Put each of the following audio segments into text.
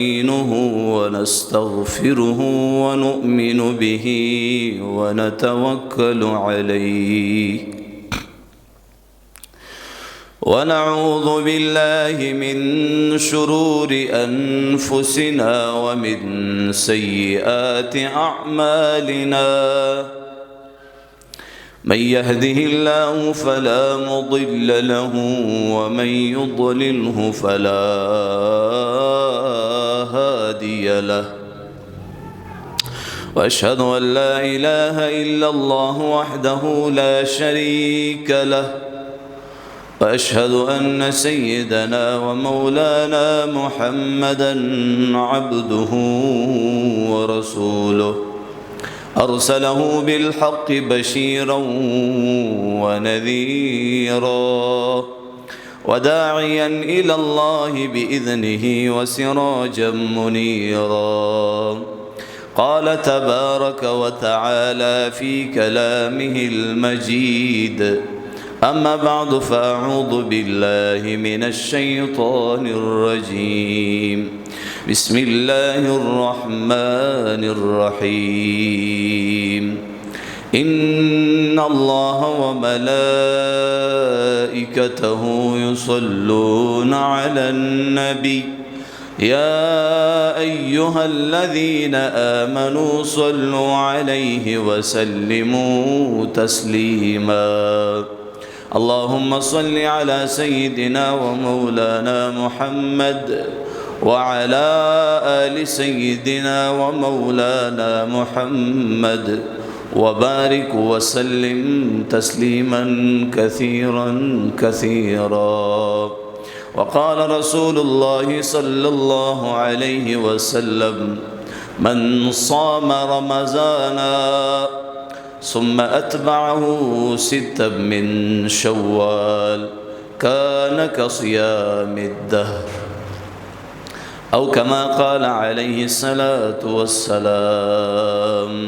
نستعينه ونستغفره ونؤمن به ونتوكل عليه ونعوذ بالله من شرور أنفسنا ومن سيئات أعمالنا من يهده الله فلا مضل له ومن يضلله فلا هادي له وأشهد أن لا إله إلا الله وحده لا شريك له وأشهد أن سيدنا ومولانا محمدًا عبده ورسوله أرسله بالحق بشيرا ونذيرا وداعيا إلى الله بإذنه وسراجا منيرا قال تبارك وتعالى في كلامه المجيد أما بعد فأعوذ بالله من الشيطان الرجيم بسم الله الرحمن الرحيم إن الله وملائكته يصلون على النبي يا أيها الذين آمنوا صلوا عليه وسلموا تسليما اللهم صل على سيدنا ومولانا محمد وعلى آل سيدنا ومولانا محمد وبارك وسلم تسليما كثيرا كثيرا وقال رسول الله صلى الله عليه وسلم من صام رمضان ثم أتبعه ستا من شوال كان كصيام الدهر أو كما قال عليه الصلاة والسلام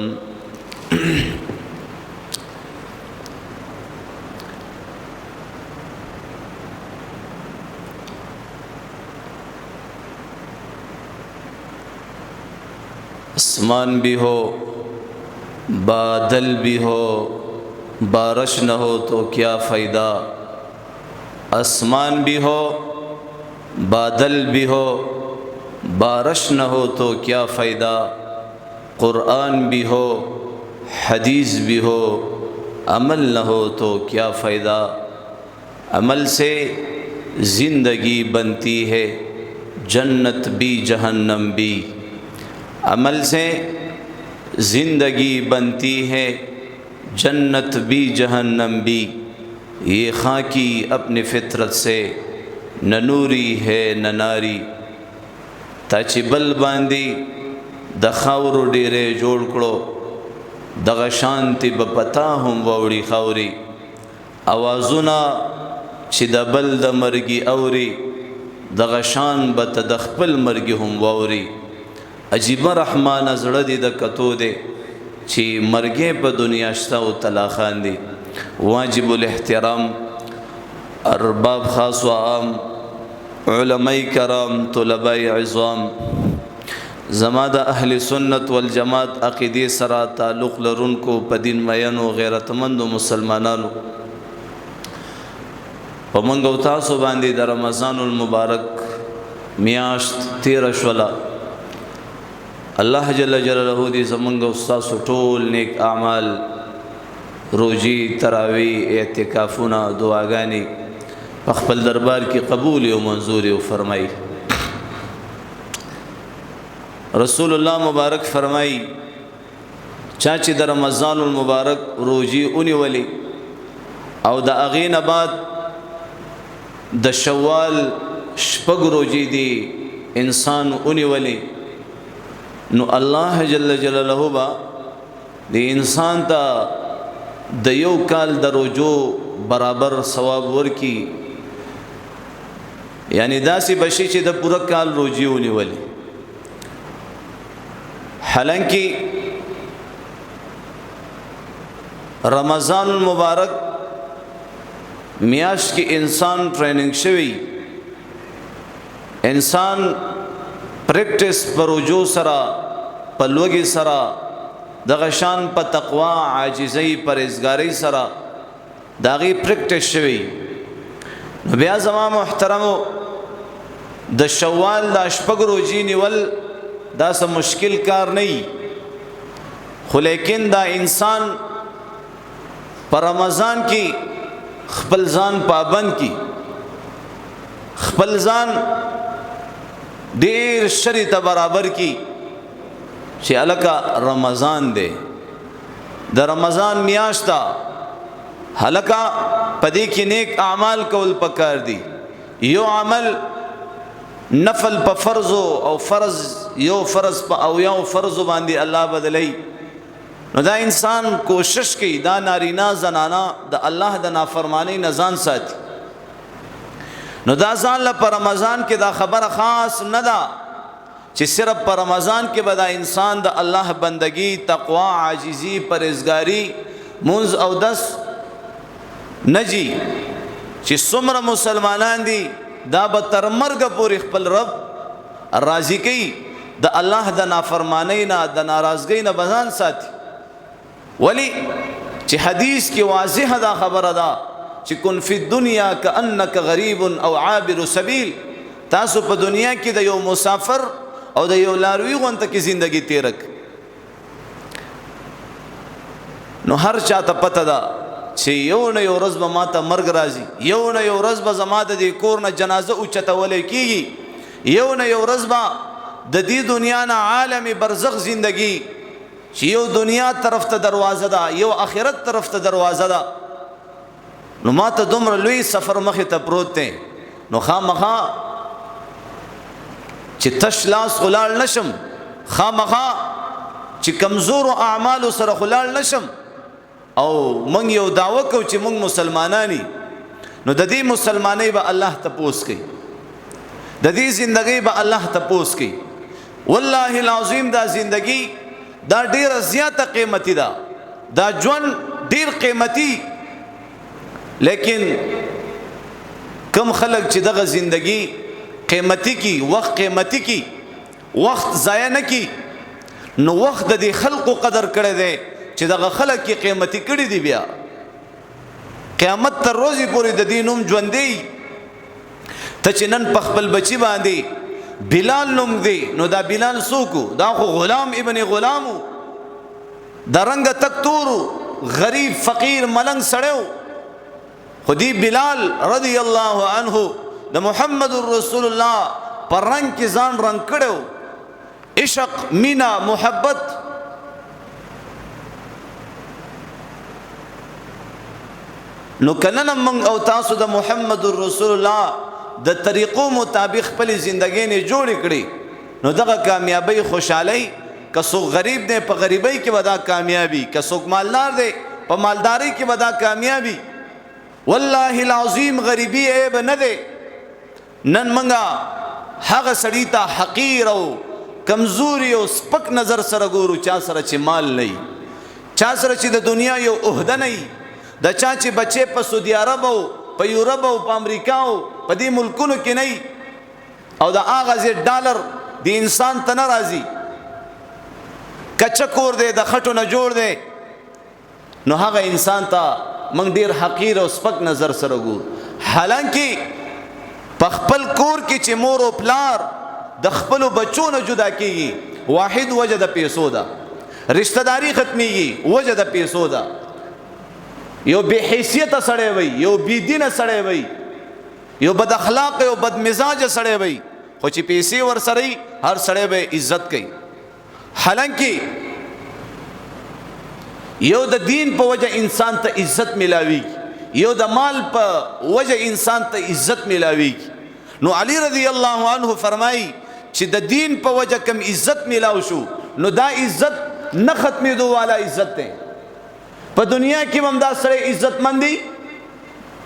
आसमान भी हो बादल भी हो बारिश न हो तो क्या फ़ायदा आसमान भी हो बादल भी हो बारिश न हो तो क्या फ़ायदा कुरान भी हो हदीस भी हो अमल न हो तो क्या फ़ायदा अमल से ज़िंदगी बनती है जन्नत भी जहन्नम भी अमल से ज़िंदगी बनती है जन्नत भी जहन्नम भी ये खाकी अपनी फितरत से न नूरी है न नारी ताची बल बांदी द खावरो डेरे जोड़ कड़ो दगा शांति बपता हम वौड़ी खावरी आवाज़ुना छि द बल द मर्गी औरी दगा शान बत दखपल मर्गी हम वौरी अजीब रहमान ज़ड़ दी द कतो दे छि मर्गे प दुनिया शता व तला खान दी वाजिबुल एहतराम अरबाब ख़ास व आम उलमाए कराम तुलबाए इज़ाम ज़मादा अहल सुन्नत वल जमात अक़ीदे सरा ताल्लुक़ लरुनको पदीन मयनो गैरतमंद मुसलमानानो पमंगो तासो बांदी द रमज़ानुल मुबारक मियाश्त तेरह शवला अल्लाह जल्ल जलालहू दी ज़मंग उस्तासो टोल नेक आमाल रोजी तरावी एतिकाफ़ुना दुआगानी पखपल दरबार की कबूल व मंजूर व फरमाई रसूलुल्लाह मुबारक फरमाई चाची द रमज़ानुल मुबारक रोजी उनी वली और द अगीन बाद द शव्वाल शपग रोजी दी इंसान उनी वली नु अल्लाह जल्ल जलालहू बा दी इंसान ता द यौ काल द रोजो बराबर सवाब वर्की यानी दासी बशी ची द पूरा काल रोजी उनी वली हालांकि रमज़ानुल मुबारक मियाश की इंसान ट्रेनिंग शवी इंसान پریکټس په رجوع سره په لوږې سره دغه شان په تقوا عاجزۍ پرهیزګارۍ سره د هغې پریکټس شوي. نو بیا زما محترمو د شوال دا شپږ روژې نیول دا څه مشکل کار نه وي، خو لیکن دا انسان په رمضان کې خپل ځان پابند کی، خپل ځان ډیر شری ته برابر کی چې الکه رمضان دی، د رمضان میاشت ده، هلکه پدې کې نیک اعمال کول پکار دي. یو عمل نفل په فرض او فرض یو فرض په او یو فرض باندې الله بدلی. نو دا انسان کوشش کوي دا نارینا زنانا د الله د نافرمانی نه ځان ساتي. نو دا ځان له په رمضان کې دا خبره خاص نه ده چې صرف په رمضان کې به دا انسان د الله بندگی، تقوا، عاجزی، پرهیزګاری، منځ او دس نجی چې څومره مسلمانان دي دا به تر مرګ پورې خپل رب راضي کوي، د الله د نافرمانی نه د ناراضګۍ نه بزان ساتي. ولی چې حدیث کې واضح دا خبره ده چې کن فی الدنیا کأنک غریب او عابر سبیل، تاسو په دنیا کې د یو مسافر او د یو لاروی غونته کې زندگی تیرک. نو هر چاته پته ده چې یو نه یو ورځ به ماته مرګ راځي، یو نه یو ورځ به زما د دې کور نه جنازه اوچتولی کېږي، یو نه یو ورځ به د دې دنیا نه عالم برزخ زندگی چې یو دنیا طرف ته دروازه ده، یو آخرت طرف ته دروازه ده. نو ماته دومره لوی سفر مخې ته پروت دی، نو خامخا چې تش لاس خلاړ نشم، خامخا چې کمزور اعمالو سره خلاړ نشم، او مونږ یو دعوه کو چې مونږ مسلمانانی، نو د دې مسلمانۍ به الله تپوس کوي، د دې زندګۍ به الله تپوس کوي. والله العظیم دا زندگی دا ډیره زیاته قیمتي ده، دا ژوند ډیر قیمتي. لیکن کم خلق چې دغه زندگی قیمتي کی، وخت قیمتي کی، وخت ضایع نه کی، نو وخت د دې خلقو قدر کړی دی چې دغه خلق کې قیمتي کړي دي. بیا قیامت تر ورځې پورې د دې نوم ژوندی. ته چې نن په خپل بچی باندې بلال نوم دی، نو دا بلال څوک؟ دا خو غلام ابن غلامو، د رنګه تک تورو، غریب فقیر ملنګ سړیو، خو دی بلال رضی الله عنه د محمد رسول الله پر رنگ کې ځان رنگ کړو، عشق، مینا، محبت. نو کنه موږ او تاسو د محمد رسول الله د طریقو مطابق خپل ژوندۍ نه جوړ کړي، نو دغه کامیابی خوشحالي که څوک غریب دی په غریبۍ کې ودا کامیابی، که څوک مالدار دی په مالدارۍ کې ودا کامیابی. والله العظیم غریبی عیب نه دی. نن منګه هغه سړی ته حقیر او کمزوري او سپک نظر سره ګورو، چا سره چې مال نه وي، چا سره چې د دنیا یو عہده نه وي، د چا چې بچې په سعودي عرب او په یورپ او په امریکا او په دې ملکونو کې نه وي، او د هغه ډالر د انسان ته نه راځي، کچه کور دی د خټو نه جوړ دی، نو هغه انسان ته موږ ډیر حقیر او سپک نظر سره ګورو. حالانکه په خپل کور کې چې مور او پلار د خپل بچو نه جدا کیږي، واحد وجه د پیسو ده، رشتہ داری ختميږي وجه د پیسو ده. یو بے حیثیت سړی وي، یو بی دین سړی وي، یو بد اخلاق او بد مزاج سړی وي، خو چې پیسې ور سره هر سړی به عزت کوي. حالانکه یو د دین په وجه انسان ته عزت ملاوي، یو د مال په وجه انسان ته عزت ملاوي. نو علی رضی الله عنه فرمایي چې د دین په وجه کم عزت ملاو شو، نو دا عزت نه ختمېدو والا عزت دی. په دنیا کې هم دا سره عزت مندي،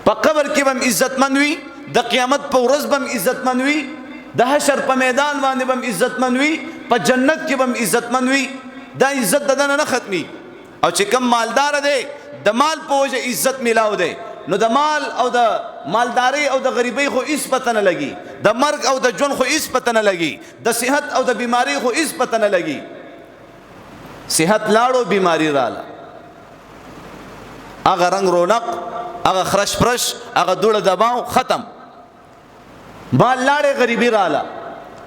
په قبر کې هم عزت مند وي، د قیامت په ورځ هم عزت مند وي، د حشر په میدان باندې هم عزت مند وي، په جنت کې هم عزت مند وي. دا عزت دنه نه ختمي. او چې کم مالدار دی د مال په وجه عزت ملاو دی، نو د مال او د مالداري او د غریبۍ خو هیڅ پته نه لګي. د مرګ او د ژوند خو هیڅ پته نه لګي، د صحت او د بیماری خو هیڅ پته نه لګي. صحت لاړو، بیماری رااله، هغه رنگ رونق، هغه خرش فرش، هغه دوړه دباو ختم. مال لاړې، غریبی رااله،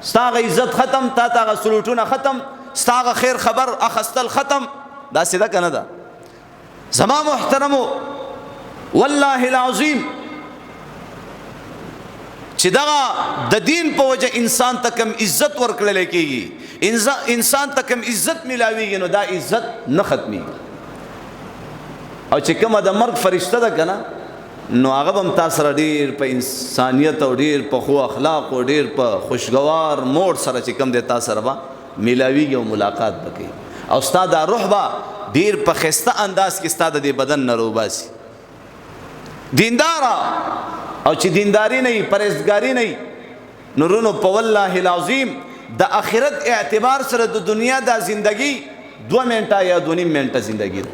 ستا هغه عزت ختم، تا ته هغه سلوټونه ختم، ستا هغه خیر خبر اخستل ختم. دا سیده که نه ده؟ زما محترمو، والله العظیم چې دغه د دین په وجه انسان ته کم عزت ورکړل کېږي، انسان ته کم عزت ملاویږي، نو دا عزت نه ختمېږي. او چې کومه د مرګ فرشته ده که نه، نو هغه به هم تا سره ډېر په انسانیت او ډېر په ښو اخلاق او ډېر په خوشګوار موډ سره چې کوم دی تا سره به ملاویږي او ملاقات به کوي، او ستا دا روح به ډېر په ښایسته انداز کې ستا د دې بدن نه روباسي. دینداره او چې دینداری نه وي، پرهیزګاري نه وي، نو رونو په والله العظیم د آخرت اعتبار سره د دنیا دا زندگی 2 منټه یا 2.5 منټه زندگی ده.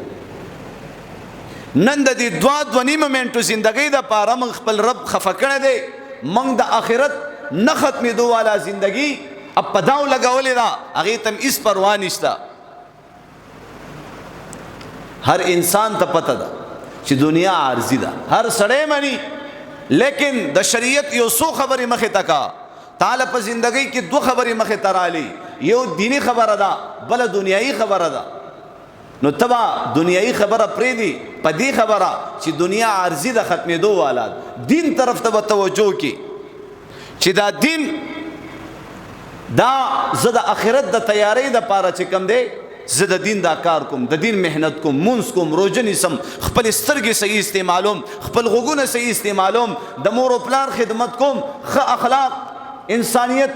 نن د دې 2.5 منټو زندگی د پاره موږ خپل رب خفه کړی دی. موږ د آخرت نه ختمېدو والا زندگی اب په داو لګولې ده، هغې ته هم هېڅ پروا نشته. هر انسان ته پته ده چې دنیا عارضي ده، هر سړی مني، لیکن د شریعت یو څو خبرې مخې ته کا. تعالی په زندگی کې 2 خبرې مخې ته رالی، یو دینی خبره ده، بله دنیایي خبره ده. نو تبا دنیایي خبره پرېږدي، په دې خبره چې دنیا عارضي ده، ختمېدو والا، دین طرف ته به توجه کې چې دا دین دا زه د آخرت د تیاری دپاره چې کوم دی، زه د دین دا کار کوم، د دین محنت کوم، مونځ کوم، روژه نیسم، خپل سترګې صحیح استعمالوم، خپل غوږونه صحیح استعمالوم، د مور و پلار خدمت کوم، ښه اخلاق، انسانیت،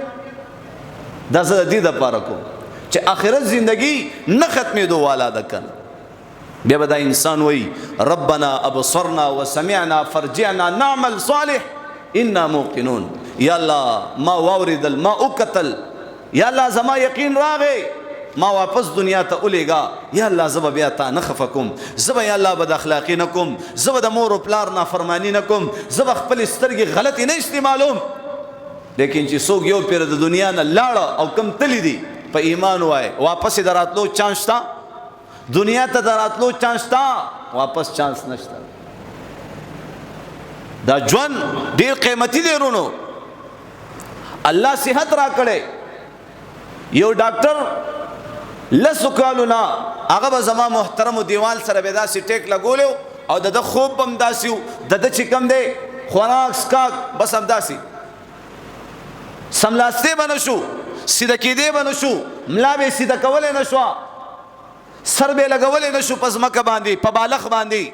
دا زه د دې دپاره کوم چې آخرت زندگی نه ختمېدو والا ده کنه. بیا به دا انسان وایي ربنا ابصرنا وسمعنا فرجعنا نعمل صالح انا موقنون. یا الله ما واوریدل، ما وکتل، یا الله زما یقین راغی، ما واپس دنیا ته الیگا، یا الله زه به بیا تا نه خفه کوم، زه به یا الله بد اخلاقي نه کوم، زه به د مور و پلار نافرمانی نه کوم، زه به خپل سترګې غلطې نه استعمالوم. لیکن چې څوک یو پیر د دنیا نه لاړه او کم تلی دی، په ایمان وای واپس د راتلو چانس شته، دنیا ته د راتلو چانس شته، واپس چانس نشته. دا ژوند ډیر قیمتي دی رونو. الله صحت را کړی. یو ډاکټر لسو کالو نه هغه به زما محترمو دیوال سره به داسې ټیک لګولیو او د ده خوب هم داسې و، د ده چې کوم دی خوراک سکاک بس همداسې سملاستې به نه شو، سیده کېدې به نه شو، ملا به یې سیده کولی نه شوه، سر به یې لګولی نه شو په ځمکه باندې، په بالښ باندې.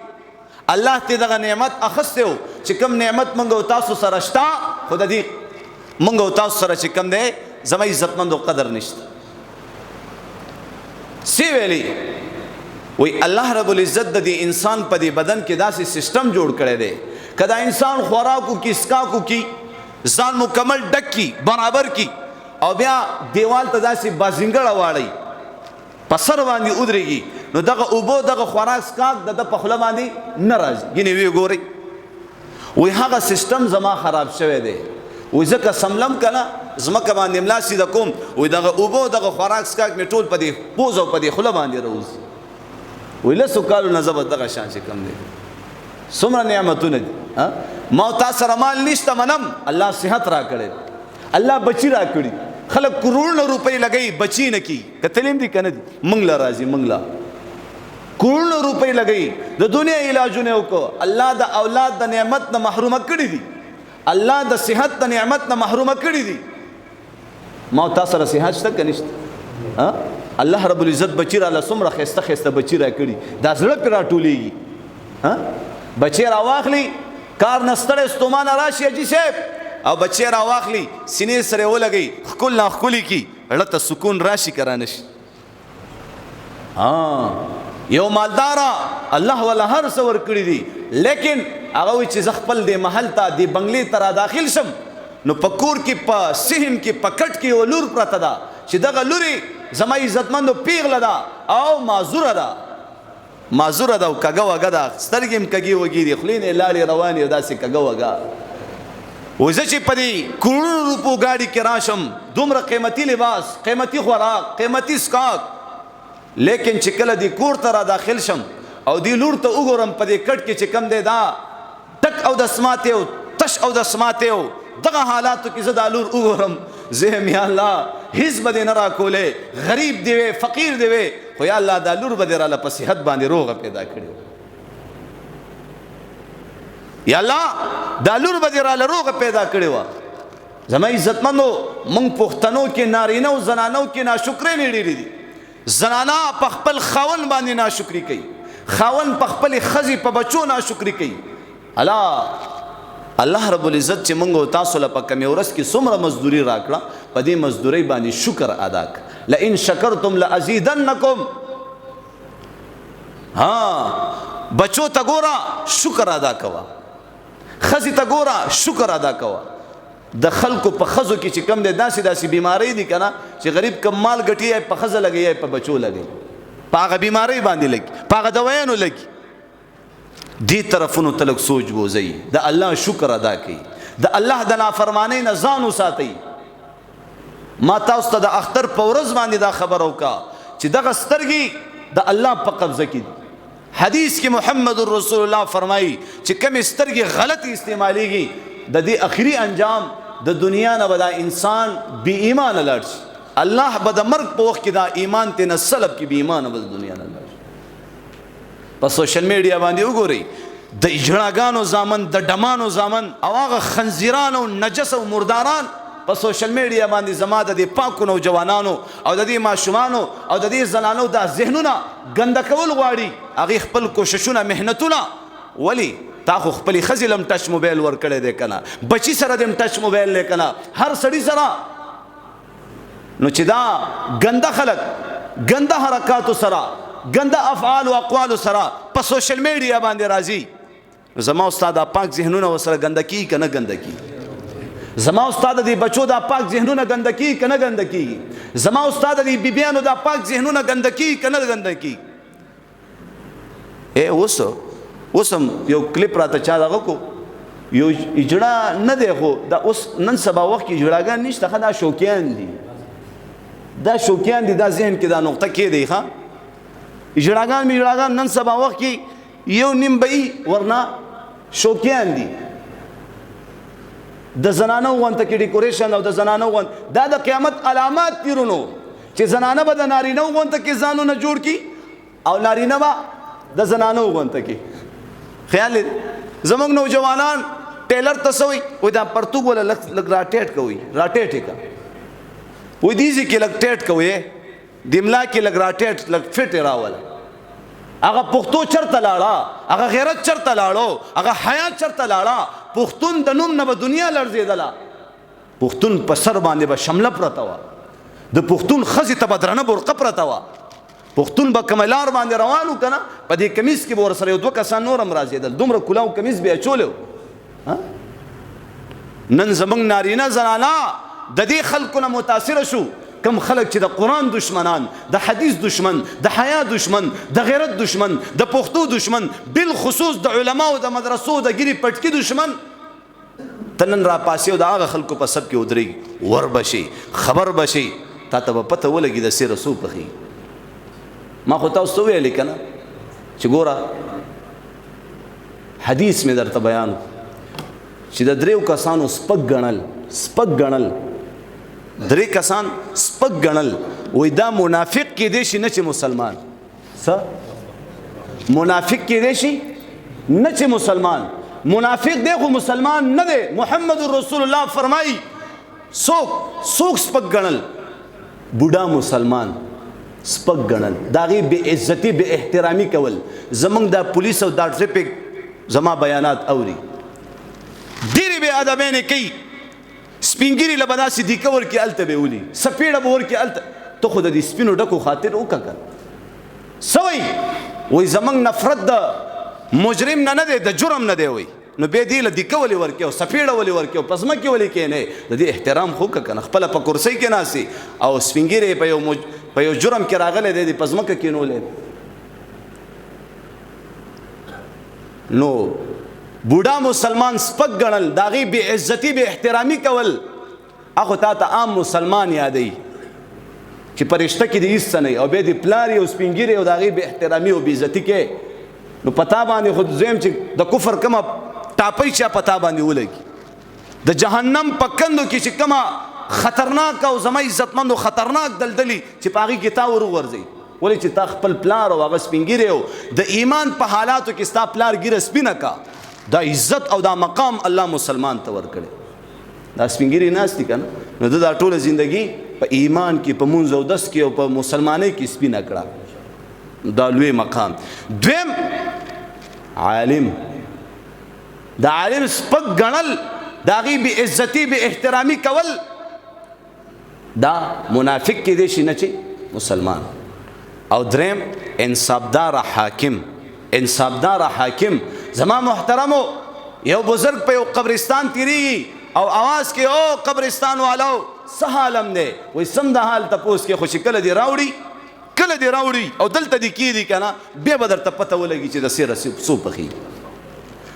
الله ته دغه نعمت اخستی و چې کوم نعمت موږ او تاسو سره شته، خو د دې موږ او تاسو سره چې کوم دی زما عزتمندو قدر نشته. سی ویلی وی الله رب العزت د دې انسان په دې بدن کې داسې سیستم جوړ کړی دی، که دا انسان خوراکو کی اسکاکو کی ځان مکمل ډک کی برابر کی او بیا دیوال ته داسې بازنګړه واړی په سر باندې ودرېږي، نو دغه اوبو دغه خوراک اسکاک د ده په خوله باندې نه راځي. ګینې ویې ګورئ، وی هغه سیستم زما خراب شوی دی، وی ځکه سملم که نه ځمکه باندې ملا سیده کوم، وی دغه اوبو دغه خوراک اسکاک مې ټول په دې پوز او په دې خوله باندې راوځي. وی لسو کالو نه زه به دغه شان چې کوم دی څومره نعمتونه دي. ما تا سره مال نشته منم، الله صحت را کړی، الله بچی را کړي. خلک کروڑونه روپۍ لګوي بچی نه کی، کتلیم دي که نه دي، موږ له راځي، موږ له کروڑونه روپۍ لګوي، د دنیا علاجونه وکړو، الله د اولاد د نعمت نه محرومه کړي دي، الله د صحت د نعمت نه محرومه کړي دي. ما تا سره صحت شته که نشته؟ الله رب العزت بچی راله څومره ښایسته ښایسته بچی را کړي، دا زړه پرې راټولېږي. بچی را واخلي، کار نه ستړی ستومانه راشي حاجي صاحب، او بچی را واخلي سینې سره ولګوي، ښکل ناښکلي کي، زړه ته سکون راشي که رانه شي. یو مالداره الله والا هر څه ورکړي دي، لیکن هغه وایي چې زه خپل دې محل ته دې بنګلې ته را داخل شم، نو په کور کې په صحن کې په کټ کې یو لور پرته ده چې دغه لورې زما عزتمندو پیغله ده او معذوره ده، معذوره ده او کږه وږه ده، سترګې هم کږې وږې دي، خولې نه یې لاړې روانې او داسې کږه وږه. و زه چې په دې کروڑو روپو ګاډي کې راشم، دومره قیمتي لباس، قیمتي خوراک، قیمتي څښاک، لیکن چې کله دې کور ته را داخل شم او دې لور ته وګورم په دې کټ کې چې کم دی دا ټک او د سماته او تش او د سماته او دغه حالاتو کې زه دا لور وګورم، زه یا الله هیڅ به دې نه راکولې، غریب دی وې، فقیر دی وې، خو یا الله دا لور به دې راله په صحت باندې روغه پیدا کړې، یا الله دا لور به دې راله روغه پیدا کړې وه. زما عزتمندو، موږ پښتنو کې نارینه او زنانو کې ناشکرۍ نه ډېرې دي. زنانا په خپل خاوند باندې ناشکري کوي، خاوند په خپل ښځې په بچو ناشکري کوي. الله رب العزت چې موږ او تاسو له په کمې ورځ کې څومره مزدوري راکړه، په دې مزدورۍ باندې شکر ادا کړه. لئن شکرتم لازیدنکم. ها، بچو ته ګوره شکر ادا کوه، ښځې ته ګوره شکر ادا کوه. د خلکو په ښځو کې چې کم دی داسې داسې بیماری دي که نه چې غریب کم مال ګټي، په ښځه لګوي، په بچو لګوي، په هغه بیماری باندې لګي، په هغه دوایانو لګي. دې طرفونو ته لږ سوچ بوځئ، د الله شکر ادا کوي، د الله د نافرمانۍ نه ځان وساتئ. ما تاسو ته د اختر په ورځ باندې دا خبر وکړه چې دغه سترګې د الله په قبضه کې دي. حدیث کې محمد رسول الله فرمایي چې کومې سترګې غلط استعمالیږي، د دې اخري انجام د دنیا نه به دا انسان بی ایمانه لاړ شي. الله به د مرګ په وخت کې دا ایمان ته نه سلب کې بی ایمانه به د دنیا نه لاړ شي. په سوشل میډیا باندې وګورئ د اجړاګانو زامن، د ډمانو زامن او هغه خنزیران او نجس او مرداران په سوشل میډیا باندې زما د دې پاکو نوجوانانو او د دې ماشومانو او د دې زنانو دا ذهنونه ګنده کول غواړي. هغې خپل کوششونه، محنتونه، ولی تا خو خپلې ښځې لم ټچ موبایل ورکړی دی که نه، بچي سره دې هم ټچ موبایل دی که نه، هر سړي سره. نو چې دا ګنده خلک ګنده حرکاتو سره، ګنده افعال او اقوالو سره په سوشل میډیا باندې راځي، زما استاد دا پاک ذهنونه ورسره ګنده کېږي که نه ګنده کېږي؟ زما استاد دې بچو دا پاک ذهنونه ګنده کېږي که نه ګنده کېږي؟ زما استاد دې بیبیانو دا پاک ذهنونه ګنده کېږي که نه ګنده کېږي؟ اوس هم یو کلیپ راته چا دغه کو، یو اجړه نه دی، خو دا اوس نن سبا وخت کې اجړاګان نشته، ښه دا شوقیان دي، دا شوقیان دي، دا ذهن کې دا نقطه کې دی. ښه اجړاګان نن سبا وخت کې یو نیم بهي، ورنه شوقیان دي. د زنانو غونته کې ډیکوریشن او د زنانو غونت، دا د قیامت علامات دي رونو، چې زنانه به د نارینه غونته کې ځانونه جوړ کړي او نارینه به د زنانو غونته کې. خیال دی زمونږ نوجوانان ټیلر ته څه وایي؟ وایي دا پرتوګ وله لږ راټیټ کوئ، راټیټ یې که، وایي دې ځای کې لږ ټیټ کوئ، د ملا کې لږ راټیټ لږ فټ یې راوله. هغه پښتو چرته لاړه، هغه غیرت چرته لاړو، هغه حیا چرته لاړه؟ پښتون د نوم نه به دنیا لړزېدله، پښتون په سر باندې به شمله پرته وه، د پښتون ښځې ته به درنه برقه پرته وه، پښتون به کومه لار باندې روان و که نه، په دې کمیز کې به ورسره یو دوه کسان نور هم راځېدل، دومره کلاو کمیز به یې اچولی و. نن زموږ نارینه زنانه د دې خلکو نه متاثره شو، کم خلک چې د قرآن دشمنان، د حدیث دشمن، د حیا دشمن، د غیرت دشمن، د پښتو دشمن، بالخصوص د علماو د مدرسو د ګیري پټکي دشمن، ته نن را پاسې او د هغه خلکو په سب کې ودرېږي، ور بشي، خبر بشي، تا ته به پته ولګي د سیره څو پخي. ما خو تاسو ته ویلې که نه چې ګوره حدیث مې درته بیان چې د دریو کسانو سپک ګڼل، درې کسان سپک ګڼل، وایي دا منافق کېدی شي نه چې مسلمان. څه منافق کېدی شي نه چې مسلمان؟ منافق دی خو مسلمان نه دی. محمد رسول الله فرمایي څوک سپک ګڼل؟ بوډا مسلمان سپک ګڼل، د هغې بې عزتي بې احترامي کول. زمونږ دا پولیس او دا ټریفک زما بیانات اوري، ډېرې بې ادبیانې کوي، سپین ګیري له به داسې دیکه ورکړي هلته به یې ولي، سپېړه به ورکړي هلته. ته خو د دې سپینو ډکو خاطر وکړه که څه وایي؟ وایي زمونږ نفرت د مجرم نه دی، د جرم نه دی. وایي نو بیا دې له دیکه ولې ورکړي او سپېړه ولې ورکړي او په ځمکې ولې کښېنئ؟ د دې احترام خو وکړه که نه. خپله په کرسۍ کې ناستې او سپین ګیری په یو جرم کې راغلی دی، په ځمکه کښېنولی. نو بوډا مسلمان سپک ګڼل، د هغې بې عزتي بې احترامي کول، هغه تا ته عام مسلمان یادوي چې په رشته کې د هېڅ څه نه وي، او بیا د پلار یې او سپین ږیرې او د هغې بې احترامي او بې عزتي کوې، نو په تا باندې خو زویم چې د کفر کومه ټاپۍ چا په تا باندې ولګي، د جهنم په کندو کې چې کومه خطرناک او زما عزتمندو خطرناک دلدلي چې په هغې کې تا ور وغورځوي. ولې چې تا خپل پلار او هغه سپین ږیری او د ایمان په حالاتو کې ستا پلار ږیره سپینه کا، دا عزت او دا مقام الله مسلمان ته ورکړی. دا سپین ږیری ناست دي که نه، نو د دا ټوله زندګي په ایمان کې، په مونځ او دس کې او په مسلمانۍ کې سپینه کړه، دا لوی مقام. دویم عالم، د عالم سپک ګڼل، د هغې بې عزتي بې احترامي کول، دا منافق کېدی شي نه چې مسلمان. او دریم انصافدار حاکم، انصافدار حاکم. زما محترمو، یو بزرگ په یو قبرستان تیریږي او आवाज کې او قبرستان والو څه حالم دی، وایي سم د حال تپوس کې، خو چې کله دې راوړي او دلته دې کېږي که نه، بیا به درته پته ولګي چې د سیره څو پخېږي.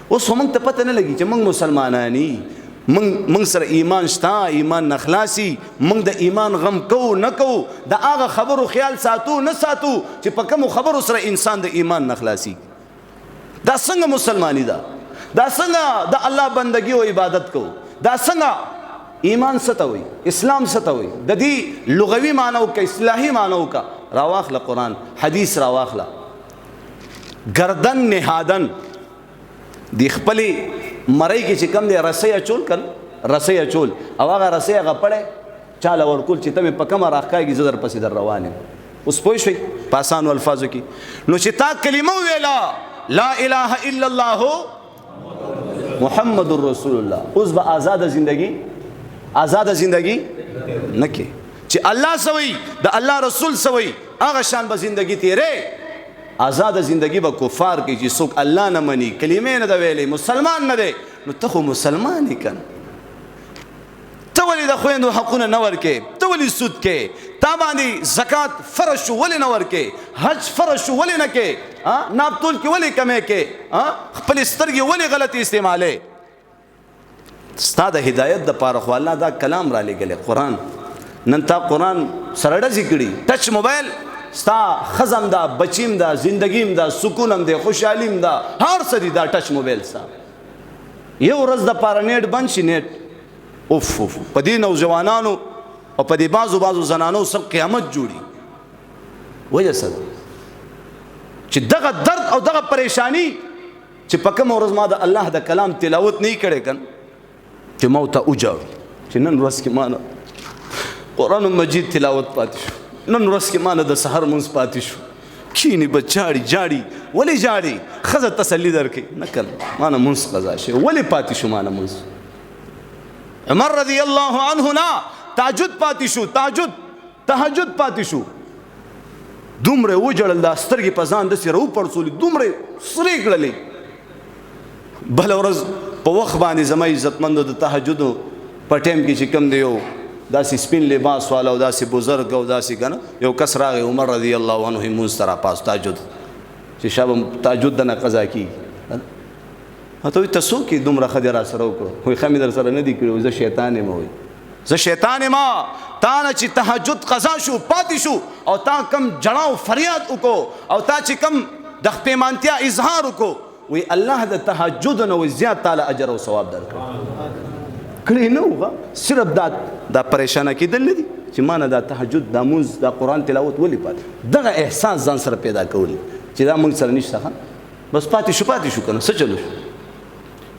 اوس خو موږ ته پته نه لګي چې موږ مسلمانان یو، موږ سره ایمان شته، ایمان نه خلاصي، موږ د ایمان غم کوو نه کوو، د هغه خبرو خیال ساتو نه ساتو چې په کومو خبرو سره انسان د ایمان نه خلاصي. دا څنګه مسلمانی ده؟ دا څنګه د الله بندگی او عبادت کوو؟ دا څنګه ایمان څه ته وایي؟ اسلام څه ته وایي؟ د دې لغوي معنی وکړه، اصلاحي معنی وکړه، راواخله قرآن حدیث راواخله. گردن نهادن، د خپلې مرۍ کې چې کوم دی رسۍ اچول کړه، رسۍ اچول، او هغه رسۍ هغه پړی چاله ورکول چې ته مې په کومه راښکاږي زه در پسې در روان یم. اوس پوه شوئ په اسانو الفاظو کې؟ نو چې تا کلمه وویله لا اله الا الله محمد رسول الله، اوس به آزاده زندگی نه کې چې الله سوي د الله رسول سوي هغه شان به زندگی تیرې. آزاده زندگی به کفار کې چې څوک الله نه مني، کلمې نه ده ویلې، مسلمان نه دی، نو ته خو مسلمان یې که نه. ته ولې د خویندو حقونه نه ورکې؟ ته ولې سود کې؟ تا باندې زکات فرض شو ولې نه ورکې؟ حج فرض شو ولې نه کې؟ نابتول کې ولې کمې کې؟ خپلې سترګې ولې غلطې استعمالې؟ ستا د هدایت دپاره خو الله دا کلام را لېږلی قرآن. نن تا قرآن سره ډزې کړي، ټچ موبایل ستا خزم دا، بچیم دا، زندگیم دا، سکونم دی، خوشحالیم دا، هر څه دي دا ټچ موبایل ستا. یو ورځ دپاره نیټ بند شي، نیټ اوف اوف په دې نوجوانانو او په دې بعضو زنانو سره قیامت جوړي. وجه څه ده؟ چې دغه درد او دغه پریشانی چې په کومه ورځ ما د الله د کلام تلاوت نه کړی کن، چې ما ورته وجاړو چې نن ورځ کې ما نه قرآن مجید تلاوت پاتې شو، نن ورځ کې ما نه د سحر مونځ پاتې شو. کینی به جاړي ولې جاړي؟ ښځه تسلي درکوي، نه کنه ما نه مونځ قضا شي، ولې پاتې شو ما نه مونځ؟ عمر رضی الله عنه نه تهجد پاتې شو، تهجد پاتې شو، دومره وجړل، دا سترګې په ځان داسې راوپړسولې، دومره سرې کړلې. بله ورځ په وخت باندې زما عزتمندو د تهجدو په ټایم کې چې کوم دی یو داسې سپین لباس والا او داسې بزرګ او داسې که نه یو کس راغی، عمر رضی الله عنه مونځ ته راپاس تهجد، چې شابه تهجد دنه قضا کېږي. ته وایي ته څوک یې دومره ښه دې را سره وکړو؟ وایي ښه مې در سره نه دي کړي، زه شیطان یم. وایي زه شیطان یم، تا نه چې تهجد قضا شو پاتې شو او تا کم جړا او فریاد وکړو او تا چې کم د پیمانتیا اظهار وکړو، وایي الله د تهجد نه زیات تعالی اجر او ثواب درکړي نه وغه. صرف دا پریشانه کېدل نه دي چې ما نه دا تهجد، دا مونځ، دا قرآن تلاوت ولې پاتې؟ دغه احساس ځان سره پیدا کولی چې دا موږ سره نشته، بس پاتې شو که نه، څه چلو شو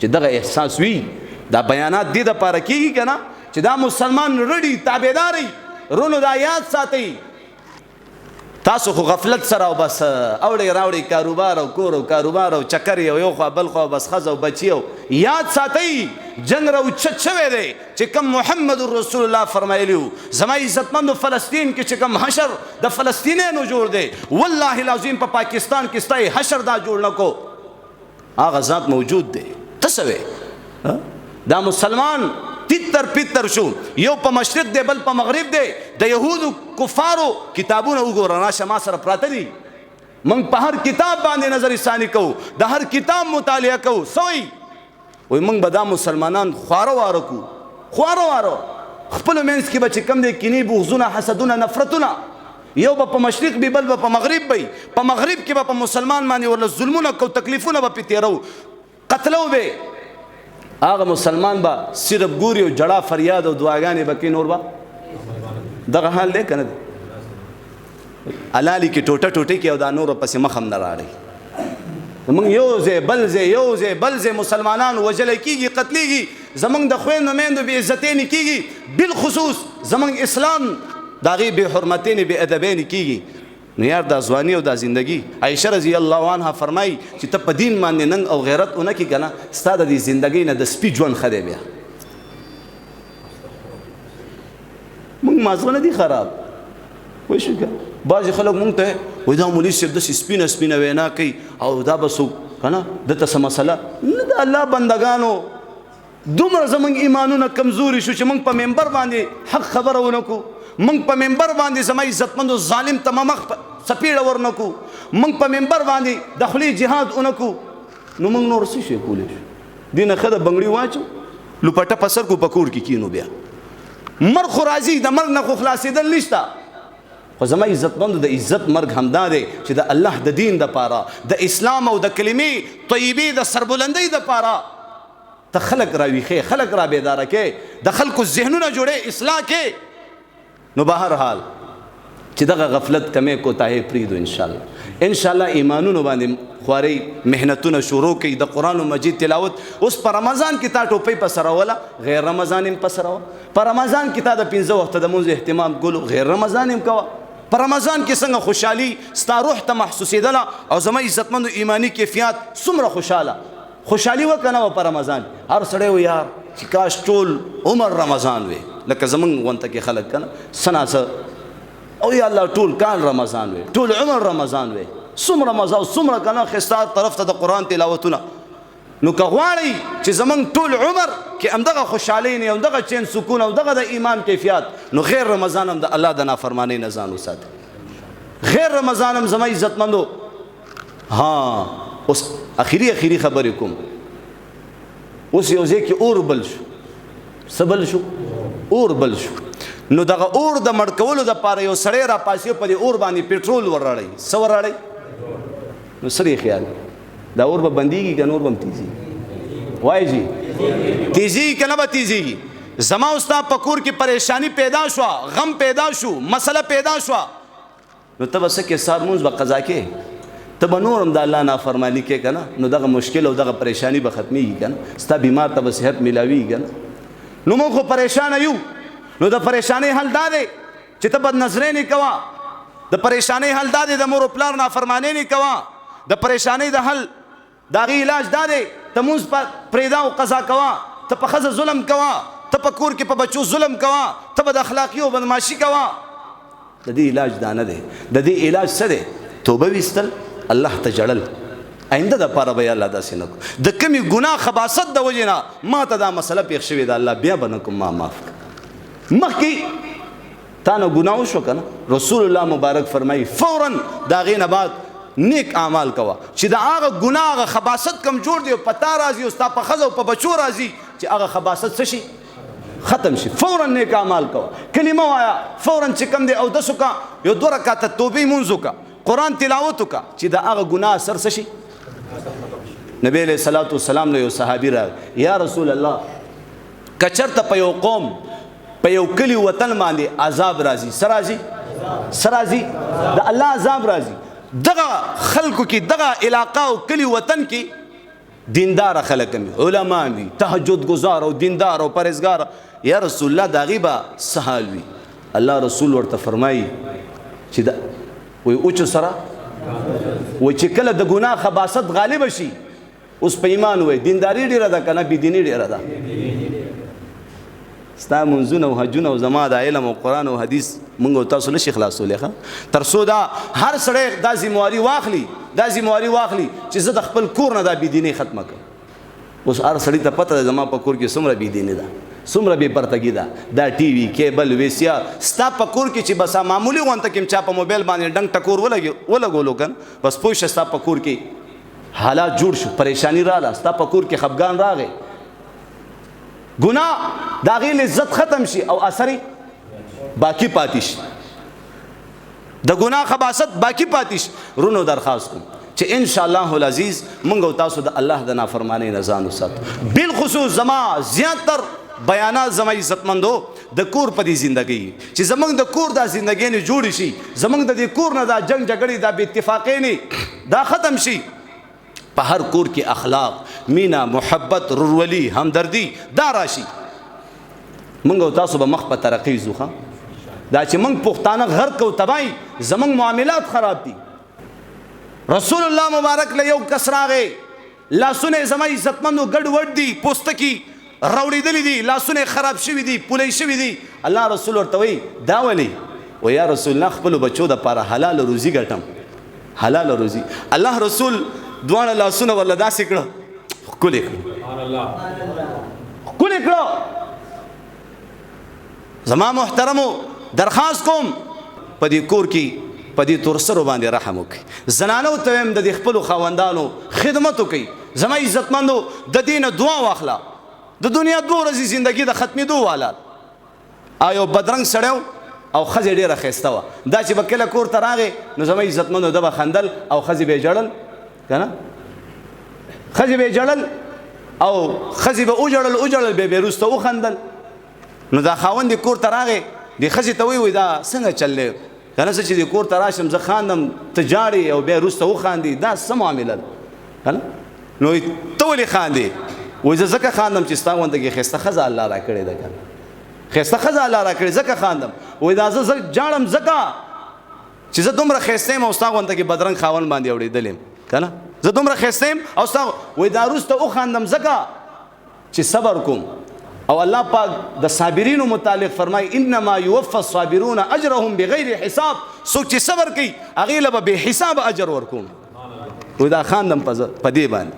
چې دغه احساس وي. دا بیانات دې دپاره کېږي که نه چې دا مسلمان رډي تابعداري. رونو دا یاد ساتئ، تاسو خو غفلت سره او بس اوړی راوړی کاروبار او کور او کاروبار او چکر یو خوا بل خوا بس ښځه او بچي. او یاد ساتئ جنگ راوچت شوی دی چې کوم محمد رسول الله فرمایلی و، زما عزتمندو فلسطین کې چې کوم حشر د فلسطینیانو جوړ دی، والله العظیم په پاکستان کې ستا حشر دا جوړ نه کو، هغه ذات موجود دی. ته څه وې؟ دا مسلمان تیتر پیتر شو، یو په مشرق دی بل په مغرب دی. د یهودو کفارو کتابونه وګوره، راشه ما سره پراته دي، موږ په هر کتاب باندې نظر ثانی کوو، د هر کتاب مطالعه کوو. سوی وای موږ به دا مسلمانان خواره واره کو، خواره واره خپلو منځ کې به چې کوم دی کینې بغضونه حسدونه نفرتونه، یو به په مشرق وي بل به په مغرب وي، په مغرب کې به په مسلمان باندې ورله ظلمونه کو، تکلیفونه به پې تېرو، قتلو به هغه مسلمان به صرف ګوري او جړه فریاد او دعاګانې به کوي، نور به دغه حال دی که نه دی؟ علالي کې ټوټه ټوټه کې او دا نورو پسې مخ هم نه راړئ. زمونږ یو ځای بل ځای یو ځای بل ځای مسلمانان وژلی کېږي، قتلېږي، زمونږ د خویندو میندو بې عزتۍ کېږي، بالخصوص زمونږ اسلام د هغې بې حرمتۍ بې ادبۍ کېږي. نو یار دا ځواني او دا زندگی، عایشه رضی الله عنها فرمایي چې ته په دین باندې ننګ او غیرت ونه کړي که نه، ستا د دې زندګۍ نه د سپي ژوند ښه دی. بیا موږ مازغه نه دي خراب، پوه شو که بعضې خلک موږ ته وایي دا مولي صاحب داسې سپینه سپینه وینا کوي او دا به څوک که نه دته څه مسله نه. د الله بندګانو دومره زموږ ایمانونه کمزوري شو چې موږ په منبر باندې حق خبره ونه کړو، موږ په منبر باندې زما عزتمندو ظالم ته مخ څپېړه ورنه کړو، موږ په منبر باندې د خولې جهاد ونه کړو، نو موږ نور څه شی کولی شو؟ دې نه ښه د بنګړي واچو لوپټه په سر کو په کور کې کینو، بیا مرګ خو راځي، د مرګ نه خو خلاصېدل نشته. خو زما عزتمندو د عزت مرګ همدا دی چې د الله د دین دپاره، د اسلام او د کلمې طیبې د سربلندۍ دپاره ته خلک راویښې، خلک را بیداره کې، د خلکو ذهنونه جوړې، اصلاح کې. نو به هر حال چې دغه غفلت کمې کوتاهۍ پرېږدو انشاءالله ایمانونو باندې خوارۍ محنتونه شروع کوي، د قرآن مجید تلاوت. اوس په رمضان کې تا ټوپۍ په سر وله، غیر رمضان هم په سر وه. په رمضان کې تا د 15 وخته د مونځ اهتمام کولو، غیر رمضان هم کوه. په رمضان کې څنګه خوشحالي ستا روح ته محسوسېدله او زما عزتمندو ایماني کیفیات څومره خوشحالي وه که نه وه په رمضان؟ هر سړی و یار چې کاش ټول عمر رمضان وي، لکه زمونږ غونته کې خلک که نه څه ناڅه، او یا الله ټول کال رمضان وي، ټول عمر رمضان وي، څومره مزه او څومره که نه ښایسته طرف ته د قرآن تلاوتونه. نو که غواړئ چې زمونږ ټول عمر کې همدغه خوشحالۍ نه، همدغه چین سکون او دغه د ایمان کیفیات، نو غیر رمضان هم د الله د نافرمانۍ نه ځان وساتئ. غیر رمضان هم زما عزتمندو. ها اوس اخري خبرې کوم. اوس یو ځای کې اور بل شو، څه بل شو؟ اور بل شو. نو دغه اور د مړ کولو دپاره یو سړی را پاسې په دې اور باندې پټرول ورراړئ. څه ورراړئ؟ نو سره یې خیال دا اور به بندېږي که نور به هم تیزېږي؟ وایي جي تیزېږي که نه به تیزېږي؟ زما او ستا په کور کې پریشانی پیدا شوه، غم پیدا شو، مسله پیدا شوه، نو ته به څه کې سهار مونځ به قضا کې، ته به نور هم د الله نافرماني کې که نه، نو دغه مشکل او دغه پریشانی به ختمېږي که نه، ستا بیمار ته به صحت میلاویږي که نه. نو موږ خو پریشانه یو، نو د پریشانۍ حل دا دی چې ته بدنظرۍ نه کوه، د پریشانۍ حل دا دی د مور و پلار نافرمانۍ نه کوه، د پریشانۍ د حل د هغې علاج دا دی ته مونځ پرېږده او قضا کوه، ته په ښځه ظلم کوه، ته په کور کې په بچو ظلم کوه، ته به د اخلاقي او بدماشي کوه. د دې علاج دا نه دی، د دې علاج څه دی؟ توبه ویستل، الله ته جړل، آینده دپاره به یې الله داسې نه کړو. د کمې ګناه خباثت د وجې نه ما ته دا مسله پېښ شوې ده، الله بیا به نه کوم، ما معاف کړه. مخکې تا نه ګناه وشو که نه، رسول الله مبارک فرمایي فوراً د هغې نه بعد نیک اعمال کوه چې د هغه ګناه هغه خباثت کمزور دی او په تا راځي او ستا په ښځه او په بچو راځي چې هغه خباثت څه شي؟ ختم شي. فوراً نیک اعمال کوه، کلمه وایه، فوراً چې کوم دی اودس وکړه، یو 2 رکعته توبې مونځ وکړه، قرآن تلاوت وکړه چې د هغه ګناه اثر څه شي؟ نبی علیه الصلاۃ والسلام له یو صحابي راغی، یا رسول الله که چېرته په یو قوم په یو کلي وطن باندې عذاب راځي، څه راځي؟ د الله عذاب راځي. دغه خلکو کې دغه علاقه او کلي وطن کې دیندار خلک هم علما وي، تهجد گزار او دیندار او پرهیزګار، یا رسول الله د هغې به څه حال وي؟ الله رسول ورته فرمایي چې وایي اوچو سره وایي چې کله د ګناه خباثت غالبه شي، اوس په ایمان وایي دینداري ډېره ده که نه بېدیني ډېره ده؟ ستا منځونه او حجونه او زما د علم او قرآن او حدیث موږ او تاسو نشي خلاصولی ښه، تر څو دا هر سړی دا ذمواري واخلي چې زه د خپل کور نه دا بېدینۍ ختمه کړم. اوس هر سړي ته پته ده زما په کور کې څومره بېدیني ده، څومره بې پرتګي ده، دا ټي وي کیبل ویسیا ستا په کور کې چې بس معمولي غونته کې چا په موبایل باندې ډنګ ټکور ولګولو که نه، بس پوه شه ستا په کور کې حالات جوړ شو، پریشانی راغله، ستا په کور کې خفګان راغی، ګناه د هغې لذت ختم شي او اثر باقي پاتې شي، د ګناه خباثت باقي پاتې شي. رونو درخواست کوم چې ان شاء الله العزیز موږ او تاسو د الله د نافرمانی نه ځان وساتو. بالخصوص زما زیاتر بیانات زما عزتمندو د کور په دې زندګۍ چې زمونږ د کور دا زندګۍ نه جوړ شي، زمونږ د دې کور نه دا جنگ جګړې دا بې اتفاقۍ نه دا ختم شي. په هر کور کې اخلاق، مینا، محبت، رورولي، همدردي دا راشي. موږ او تاسو به مخ په ترقۍ ځو. دا چې موږ پښتانه غرق او تباہي زمونږ معاملات خراب دي. رسول الله مبارک له یو کس راغی، لاسونه زما عزتمندو ګډ وډ دي، پوستکي راوړېدلي دي، لاسونه خراب شوي دي، پولی شوي دي. الله رسول ورته وایي دا ولې؟ و یا رسول الله خپلو بچو دپاره حلال روزي ګټم، حلال روزي. الله رسول دواړه لاسونه ورله داسې کړه، ښکلې کړه. زما محترمو درخواست کوم په دې کور کې په دې تورسرو باندې رحم وکړئ. زنانو ته وایم د دې خپلو خاوندانو خدمت وکړئ. زما عزتمندو د دې نه دعا واخله. د دنیا 2 ورځې زندګي د ختمېدو والا یو بدرنګ سړی او ښځې ډېره ښایسته وه. دا چې به کله کور ته راغې نو زما عزتمندو ده به خندل او ښځې به یې ژړل، که نه؟ ښځې به یې ژړل او ښځې به وژړل بیا به یې وروسته وخندل. نو دا خاوند یې کور ته راغې، دې ښځې ته وایي دا څنګه چل دی؟ که نه زه چې دې کور ته راشم زه خاندم ته ژاړې او بیا وروسته وخاندې، دا څه معامله ده؟ که نه؟ نو ته ولې خاندې؟ وایي زه ځکه خاندم چې ستا غوندې ښایسته ښځه الله را کړې ده، که نه؟ ښایسته ښځه الله را کړې ځکه خاندم. وایي دا زه ژاړم ځکه چې زه دومره ښایسته یم او ستا غوندې کې بدرنګ خاوند باندې اورېدلی یم، که نه؟ زه دومره ښایسته یم او ستا وایي دا وروسته وخاندم ځکه چې صبر کوم. او الله پاک د صابرینو متعلق فرمای انما یوفى الصابرون اجرهم بغیر حساب. څوک چې صبر کوي هغې له به بې حساب اجر ورکوم. وایي دا خاندم په دې باندې،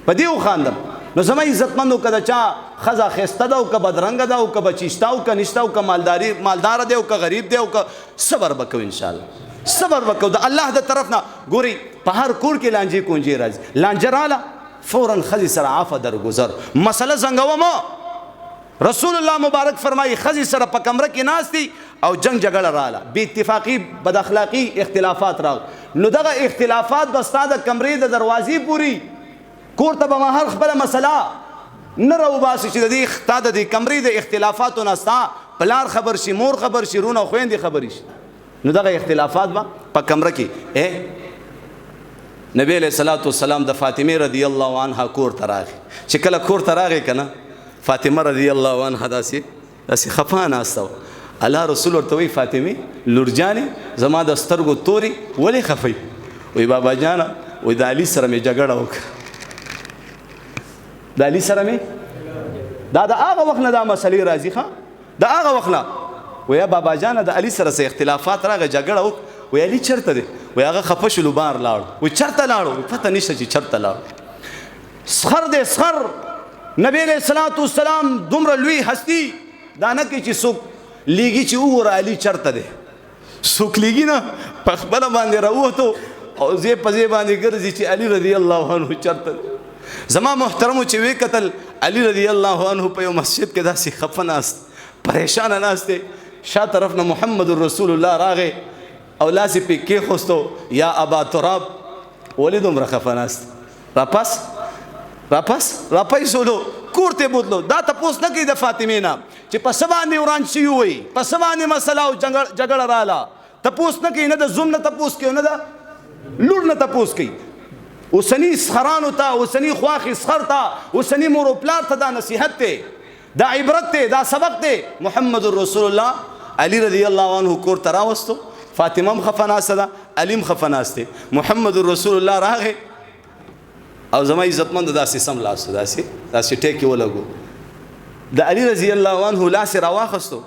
په دې وخاندم. نو زما عزتمندو که د چا ښځه ښایسته ده او که بدرنګه ده او که بچیشته او که نشته او که مالداره دی او که غریب دی او که صبر به کوو انشاءالله، صبر به کوو د الله د طرف نه. ګورئ په هر کور کې لانجې کونجې راځي. لانجه راله فورا ښځې سره عفه درګذر، مسله زنګوه مه. رسول الله مبارک فرمایي ښځې سره په کمره کې ناست دي او جنگ جګړه راله، بې اتفاقي، بد اخلاقي، اختلافات راغ. نو دغه اختلافات به ستا د کمرې د دروازې پورې کور ته به مهر خپله مسله نه راوباسي چې د دې تا د دې کمرې د اختلافاتو نه ستا پلار خبر شي، مور خبر شي، رونه او خویندې خبرې شي. نو دغه اختلافات به په کمره کې نبی علیه الصلاة والسلام د فاطمې رضی الله عنها کور ته راغی. چې کله کور ته راغی که نه فاطمه رضی الله عنها داسې خفه ناسته وه. الله رسول ورته وایي فاطمې لور جانې زما د سترګو تورې ولې خفئ؟ وایي بابا جانه وایي د علي سره مې جګړه وکړه، د علي سره مې دا د هغه وخت نه دا مسلې راځي. ښه د هغه وخت نه وایي بابا جانه د علي سره څه اختلافات راغی جګړه وکړه. وایي علي چېرته دی؟ وایي هغه خفه شولو بار لاړو. وایي چېرته لاړو؟ پته نشته چې چېرته لاړو. سخر دی سخر. نبی علیہ الصلوۃ والسلام دومره لوی هستی دا نه کوي چې څوک لیږي چې وګوره علي چېرته دی. څوک لیږي نه په خپله باندې راووتو او ځای په ځای باندې ګرځي چې علي رضی الله عنه چېرته دی. زما محترمو چې وی کتل علي رضی الله عنه په یو مسجد کې داسې خفه ناست پریشانه ناست دی، شا طرف نه محمد رسول الله راغی او لاس یې پې کېښوستو یا ابا تراب ولې دومره خفه ناست؟ راپیسولو کور ته بوتلو. دا تپوس نه کوي د فاطمې نه چې په څه باندې وران شوي وي، په څه باندې مسله او جګړه راله. تپوس نه کوي، نه د زوم نه تپوس کوي، نه د لور نه تپوس کوي. اوسني سخرانو ته، اوسني خواښې سخر ته، اوسني مور و پلار ته دا نصیحت دی، دا عبرت دی، دا سبق دی. محمد رسول الله علي رضی الله عنه کور ته راوستو. فاطمه هم خفه ناسته ده، علي هم خفه ناست دی. محمد رسول الله راغی او زما عزتمند داسې سم لاس داسې ټیکې ولګو. د علي رضی الله عنه لاس یې راواخستو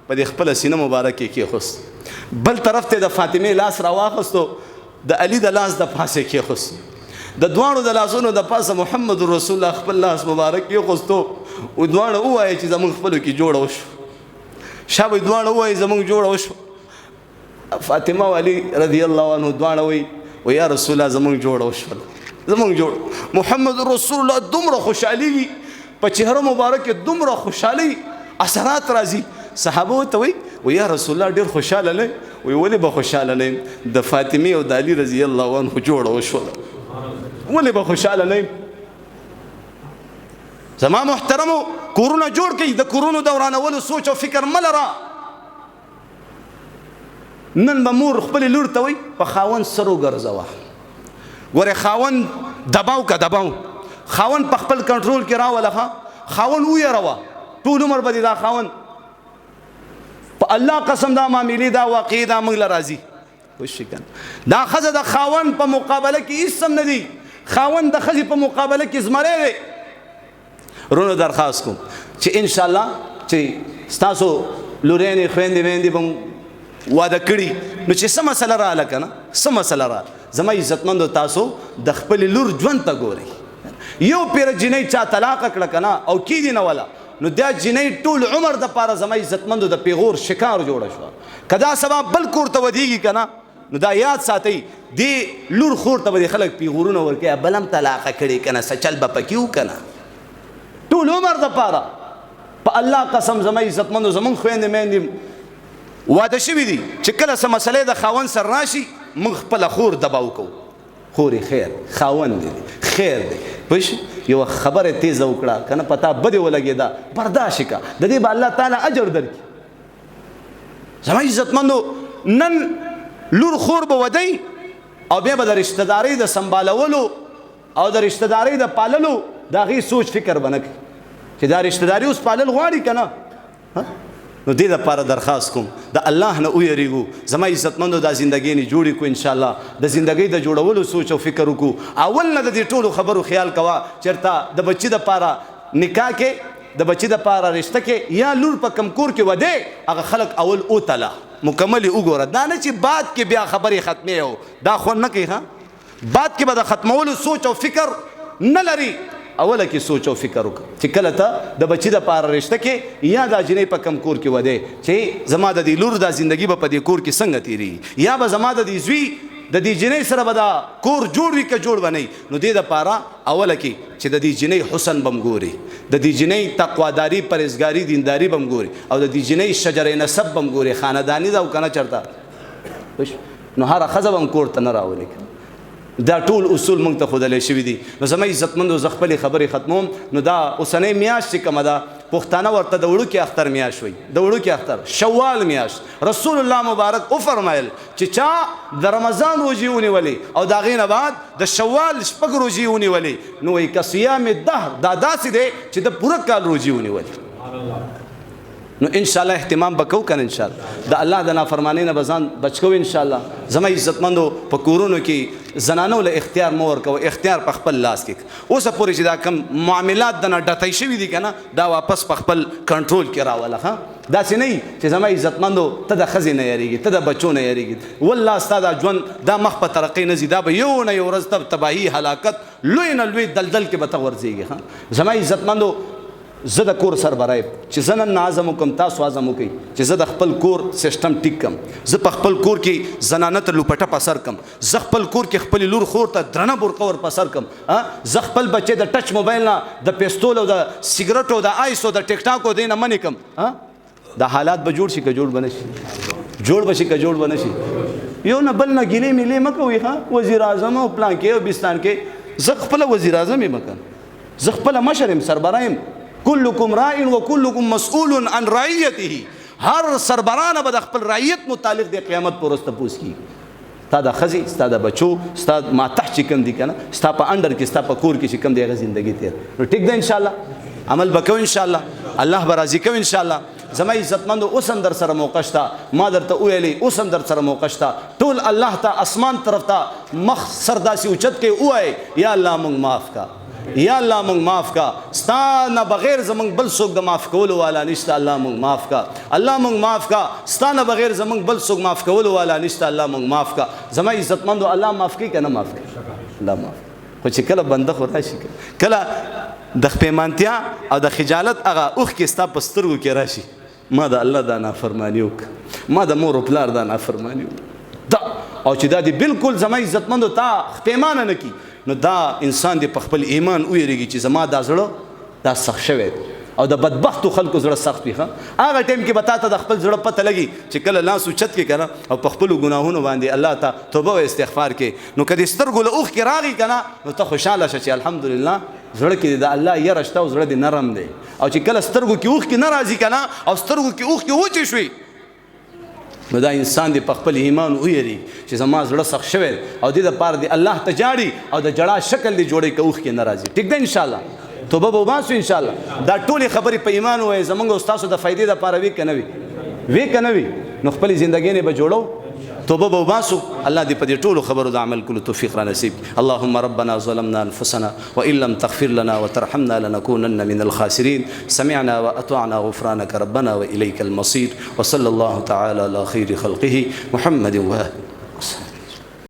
په دې خپله سینه مبارک یې کېښوست. بل طرف ته د فاطمې لاس راواخستو د علي د لاس د پاسه کېښوست. د دواړو د لاسونو د پاسه محمد رسول الله خپل لاس مبارک کېښوستو. و دواړه ووایه چې زموږ خپلو کې جوړه وشو. شا به دواړه ووایي زموږ جوړه وشو. فاطمه او علي رضی الله عنه دواړه وایي و یا رسول الله زموږ جوړه وشول، زمونږ جوړ. محمد رسول الله دومره خوشحالېږي په چهره مبارک کې دومره خوشحالي اثرات راځي. صحابه ورته وایي یا رسول الله ډېر خوشحاله نه وي. ولې به خوشحاله نه یم؟ د فاطمې او د علي رضی الله عنه جوړه وشوله. ولې به خوشحاله نه یم؟ زما محترمو کورونه جوړ کړئ. د کورونو دورانولو سوچ او فکر مه لره. نن به مور خپلې لور ته وایي په خاوند سر وګرځوه. ګورې خاوند دباو که دباو، خاوند په خپل کنټرول کې راوله. خاوند ویروه ټول عمر به دې دا خاوند په الله قسم دا معاملې دا واقعي دا موږ له راځي. دا ښځه د خاوند په مقابله کې هېڅ هم نه دي. خاوند د ښځې په مقابله کې زمری دی. رونو درخواست کوم چې انشاءالله چې ستاسو لورینې خویندې ویندې به واده کړي نو چې څه مسله راغله که نه څه مسله راغله زما عزتمندو تاسو د خپلې لور ژوند ته ګورئ. یو پیره جنۍ چا طلاقه کړه که نه او کیدي نه وله نو دا جنۍ ټول عمر دپاره زما عزتمندو د پیغور شکار جوړه شوه. که دا سبا بل کور ته ودیږي که نه نو دا یاد ساتئ دې لور خور ته به دې خلک پیغورونه ورکوي بل هم طلاقه کړې که نه څه چل به پکې و که نه ټول عمر دپاره. په الله قسم زما عزتمندو زمونږ خویندې میندې واده شوي دي چې کله څه مسلې د خاوند سر راشي موږ خپله خور دباو کوو. خورې خیر خاوند دی خیر دی پوه شي. یوه خبره تیزه وکړه که نه پتا بدې ولګېده برداشت که د دې به الله تعالی اجر درکړي. زما عزتمندو نن لور خور به ودی او بیا به د رشتهدارۍ د سنبالولو او د رشتهدارۍ د پاللو د هغې سوچ فکر به نه کوي چې دا رشتهداري اوس پالل غواړي که نه. نو دې دپاره درخواست کوم د الله نه ویریږو. زما عزتمندو دا زندګۍ نه جوړې کړو انشاءالله د زندګۍ د جوړولو سوچ او فکر وکړو. اول نه د دې ټولو خبرو خیال کوه چېرته د بچي دپاره نکاح کې د بچي دپاره رشته کې یا لور په کم کور کې ودې هغه خلک اول اوتله مکمل یې وګوره. دا نه چې بعد کې بیا خبرې ختمې او دا خوند نه کوي. بعد کې به د ختمولو سوچ او فکر نه لري. اوله کې سوچ او فکر وکړه چې کله ته د بچي دپاره رشته کې یا دا جنۍ په کم کور کې ودې چې زما د دې لور دا زندګي به په دې کور کې څنګه تېرېږي یا به زما د دې زوی د دې جنۍ سره به دا کور جوړ وي که جوړ به نه وي. نو دې دپاره اوله کې چې د دې جنۍ حسن به م ګوري د دې جنۍ تقواداري پرهیزګاري دینداري به م ګوري او د دې جنۍ شجرې نسب به م ګوري خانداني ده او که نه چېرته نو هره ښځه به م کور ته نه راولي. دا ټول اصول موږ ته ښودلی شوي دي. نو زما عزتمندو زه خپلې خبرې ختموم. نو دا اوسنۍ میاشت چې کومه ده پښتانه ورته د وړوکي اختر میاشت وایي. د وړوکي اختر شوال میاشت رسول الله مبارک وفرمیل چې چا د رمضان روژې ونیولې او د هغې نه بعد د شوال 6 روژې ونیولې نو وایي که صیام دهر دا داسې دی چې د پوره کال روژې ونیولې. نو انشاءالله اهتمام به کوو که نه انشاءالله د الله د نافرمانۍ نه به ځان بچ کوو انشاءالله. زما عزتمندو په کورونو کې زنانو له اختیار مه ورکوه. اختیار په خپل لاس کې اوسه پورې چې دا کم معاملات د نه ډتی شوي دي که نه دا واپس په خپل کنټرول کې راوله. داسې نه وي چې زما عزتمندو ته د ښځې نه یېرېږي ته د بچو نه یېرېږي. والله ستا دا ژوند دا مخ په ترقۍ نه ځي دا به یو نه یو ورځ ته تباهي هلاکت لوی نه لوی دلدل کې به ته ورځېږي. زما عزتمندو زه د کور سربره یم چې زه نن عزم وکړم تاسو عزم وکړئ چې زه د خپل کور سیسټم ټیک کړم. زه په خپل کور کې زنانه ته لوپټه په سر کړم. زه خپل کور کې خپلې لور خور ته درنه برقه ور په سر کړم. زه خپل بچی د ټچ موبایل نه د پیستول او د سګرټو د آیس او د ټیک ټاکو دې نه منې کړم. دا حالات به جوړ شي که جوړ به نه شي جوړ به شي که جوړ به نه شي. یو نه بل نه ګیلې میلې مه کوئ. وزیر اعظم او پلان کې او بستان کې زه خپله وزیر اعظم یم که زه خپله مشر یم سربره یم. کلکم راع و کلکم مسئول عن رعیته. هر سربرانه به د خپل رعیت متعلق د قیامت پر ورځ تپوس کېږي. ستا د ښځې ستا د بچو ستا ماتحت چې کوم دي که نه ستا په انډر کې ستا په کور کې چې کوم دی هغه زندګي تېر نو ټیک ده انشاءالله عمل به کوو انشاءالله الله به راضي کوو انشاءالله. زما عزتمندو اوس هم در سره موقع شته ما درته ویلې اوس هم در سره موقع شته ټول الله ته اسمان طرف ته مخ سر داسې اوچت کې ووایئ یا الله موږ معاف کا یا الله موږ معاف کا. ستا نه بغیر زموږ بل څوک د معاف کولو والا نشته. الله موږ معاف کا. الله موږ معاف کا. ستا نه بغیر زموږ بل څوک معاف کولو والا نشته. الله موږ معاف کا. زما عزتمندو الله معاف کوي که نه معاف کوي الله معاف. خو چې کله بنده خو راشي کله د خپېمانتیا او د خجالت هغه اوښکې ستا په سترګو کې راشي ما د الله دا نافرماني وکړه ما د مور و پلار دا نافرماني وکړه دا او چې دا دې بالکل زما عزتمندو تا خپېمانه نه کړي نو دا انسان دې په خپل ایمان ویریږي چې زما دا زړه دا سخت شوی او د بدبختو خلکو زړه سخت وي هغه ټایم کې به تا ته د خپل زړه پته لګي چې کله لاس اوچت کې که نه او په خپلو ګناهونو باندې الله ته توبه او استغفار کې نو که د سترګو له اوښکې راغی که نه نو ته خوشحاله شه چې الحمدلله زړه کې د الله یره شته او زړه دې نرم دی او چې کله سترګو کې اوښکې نه راځي که نه او سترګو کې اوښکې وچې شوي نو دا انسان دی په خپل ایمان ویری چې زما زړه سخت شوی او دې دپاره دی الله ته جاړي او د جړا شکل دی جوړی که اوښکې نه راځي ټیک ده انشاءالله توبه به وباسو انشاءالله دا ټولې خبرې په ایمان ووایې زموږ او ستاسو د فایدې دپاره وي که نه وي که نه وي نو خپلې زندګۍ نه به جوړو توبه به وباسو الله دې په دې ټولو خبرو د عمل کولو توفیق را نصیب اللهم ربنا ظلمنا انفسنا وان لم تغفر لنا وترحمنا لنكونن من الخاسرين سمعنا واطعنا غفرانك ربنا واليك المصير وصلى الله تعالى على خير خلقه محمد وآله